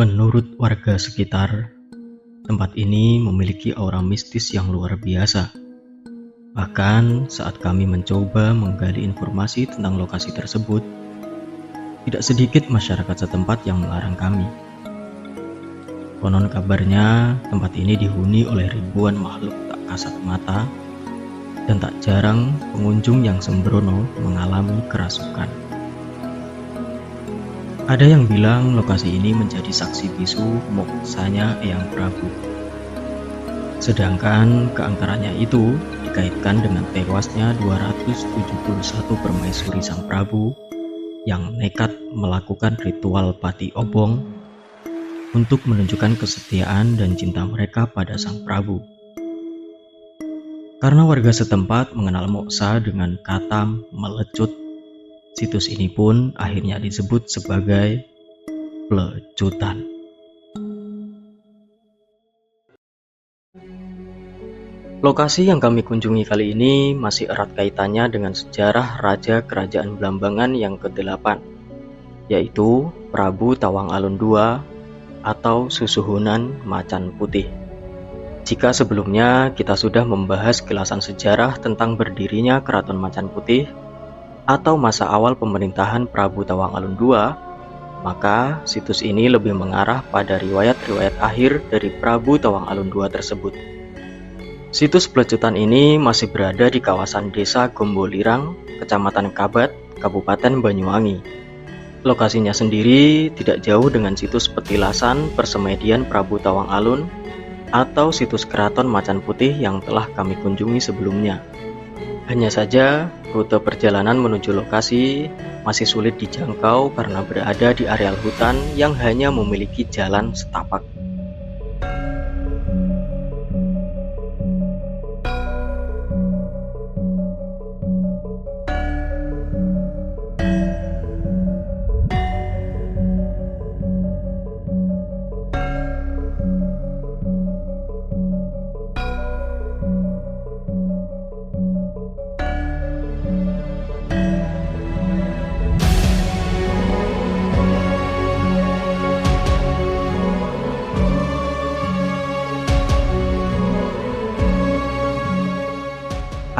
Menurut warga sekitar, tempat ini memiliki aura mistis yang luar biasa. Bahkan saat kami mencoba menggali informasi tentang lokasi tersebut, tidak sedikit masyarakat setempat yang melarang kami. Konon kabarnya tempat ini dihuni oleh ribuan makhluk tak kasat mata, dan tak jarang pengunjung yang sembrono mengalami kerasukan. Ada yang bilang lokasi ini menjadi saksi bisu moksanya Eyang Prabu. Sedangkan keangkarannya itu dikaitkan dengan tewasnya 271 permaisuri Sang Prabu yang nekat melakukan ritual pati obong untuk menunjukkan kesetiaan dan cinta mereka pada Sang Prabu. Karena warga setempat mengenal moksa dengan kata melecut, situs ini pun akhirnya disebut sebagai Plecutan. Lokasi yang kami kunjungi kali ini masih erat kaitannya dengan sejarah Raja Kerajaan Blambangan yang ke-8, yaitu Prabu Tawang Alun II atau Susuhunan Macan Putih. Jika sebelumnya kita sudah membahas kilasan sejarah tentang berdirinya Keraton Macan Putih atau masa awal pemerintahan Prabu Tawang Alun II, maka situs ini lebih mengarah pada riwayat-riwayat akhir dari Prabu Tawang Alun II tersebut. Situs Plecutan ini masih berada di kawasan Desa Gombolirang, Kecamatan Kabat, Kabupaten Banyuwangi. Lokasinya sendiri tidak jauh dengan situs petilasan persemedian Prabu Tawang Alun atau situs Keraton Macan Putih yang telah kami kunjungi sebelumnya. Hanya saja, rute perjalanan menuju lokasi masih sulit dijangkau karena berada di areal hutan yang hanya memiliki jalan setapak.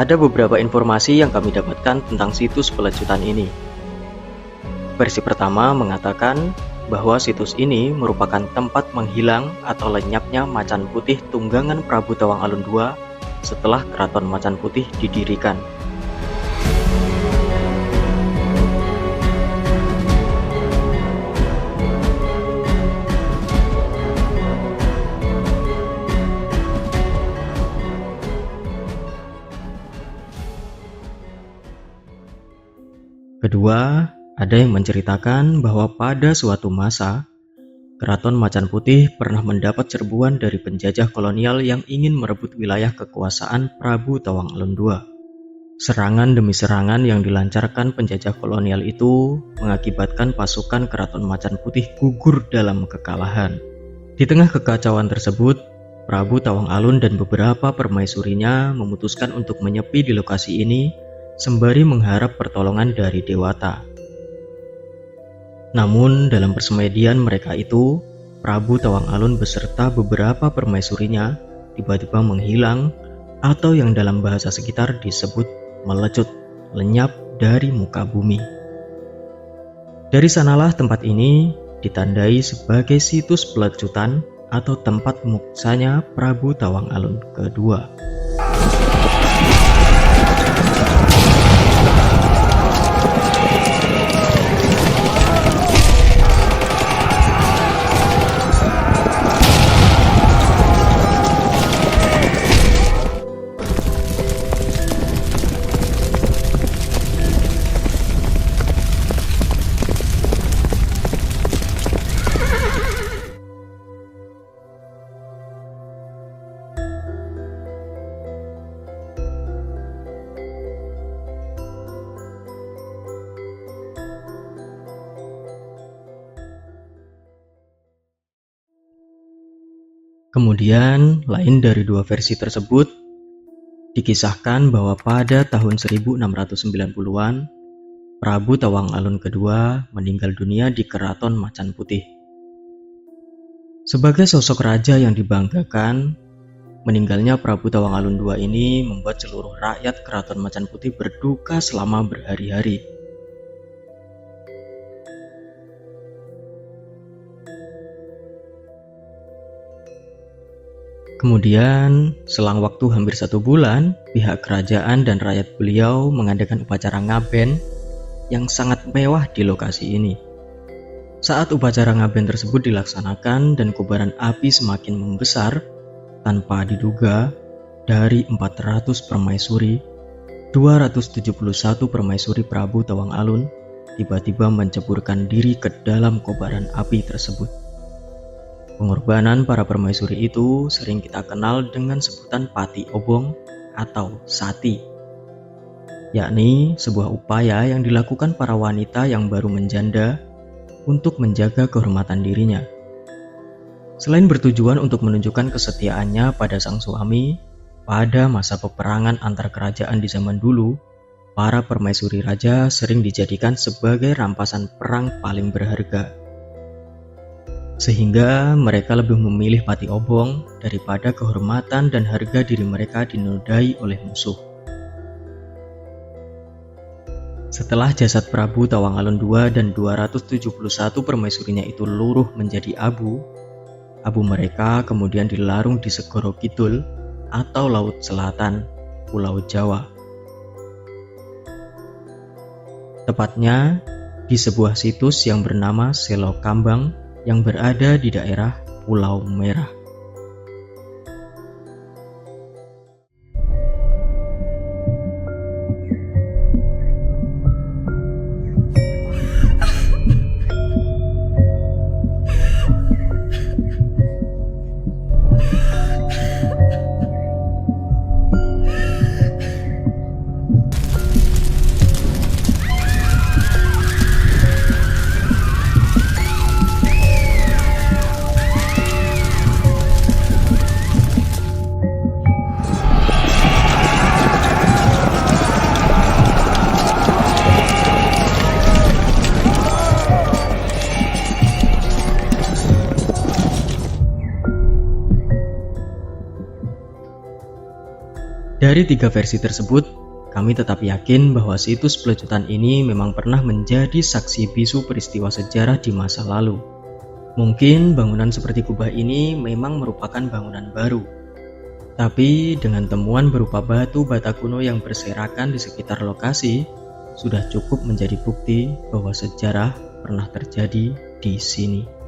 Ada beberapa informasi yang kami dapatkan tentang situs Plecutan ini. Versi pertama mengatakan bahwa situs ini merupakan tempat menghilang atau lenyapnya Macan Putih tunggangan Prabu Tawang Alun II setelah Keraton Macan Putih didirikan. Kedua, ada yang menceritakan bahwa pada suatu masa, Keraton Macan Putih pernah mendapat serbuan dari penjajah kolonial yang ingin merebut wilayah kekuasaan Prabu Tawang Alun II. Serangan demi serangan yang dilancarkan penjajah kolonial itu mengakibatkan pasukan Keraton Macan Putih gugur dalam kekalahan. Di tengah kekacauan tersebut, Prabu Tawang Alun dan beberapa permaisurinya memutuskan untuk menyepi di lokasi ini sembari mengharap pertolongan dari Dewata. Namun dalam persemedian mereka itu, Prabu Tawang Alun beserta beberapa permaisurinya tiba-tiba menghilang atau yang dalam bahasa sekitar disebut melecut, lenyap dari muka bumi. Dari sanalah tempat ini ditandai sebagai situs Plecutan atau tempat moksanya Prabu Tawang Alun kedua. Kemudian, lain dari dua versi tersebut, dikisahkan bahwa pada tahun 1690-an, Prabu Tawang Alun II meninggal dunia di Keraton Macan Putih. Sebagai sosok raja yang dibanggakan, meninggalnya Prabu Tawang Alun II ini membuat seluruh rakyat Keraton Macan Putih berduka selama berhari-hari. Kemudian, selang waktu hampir 1 bulan, pihak kerajaan dan rakyat beliau mengadakan upacara ngaben yang sangat mewah di lokasi ini. Saat upacara ngaben tersebut dilaksanakan dan kobaran api semakin membesar, tanpa diduga, dari 400 permaisuri, 271 permaisuri Prabu Tawang Alun tiba-tiba menceburkan diri ke dalam kobaran api tersebut. Pengorbanan para permaisuri itu sering kita kenal dengan sebutan pati obong atau sati, yakni sebuah upaya yang dilakukan para wanita yang baru menjanda untuk menjaga kehormatan dirinya. Selain bertujuan untuk menunjukkan kesetiaannya pada sang suami, pada masa peperangan antar kerajaan di zaman dulu, para permaisuri raja sering dijadikan sebagai rampasan perang paling berharga. Sehingga mereka lebih memilih pati obong daripada kehormatan dan harga diri mereka dinodai oleh musuh. Setelah jasad Prabu Tawang Alun II dan 271 permaisurinya itu luruh menjadi abu mereka kemudian dilarung di Segoro Kidul atau Laut Selatan, Pulau Jawa. Tepatnya di sebuah situs yang bernama Selo Kambang yang berada di daerah Pulau Merah. Dari 3 versi tersebut, kami tetap yakin bahwa situs pelecutan ini memang pernah menjadi saksi bisu peristiwa sejarah di masa lalu. Mungkin bangunan seperti kubah ini memang merupakan bangunan baru, tapi dengan temuan berupa batu bata kuno yang berserakan di sekitar lokasi, sudah cukup menjadi bukti bahwa sejarah pernah terjadi di sini.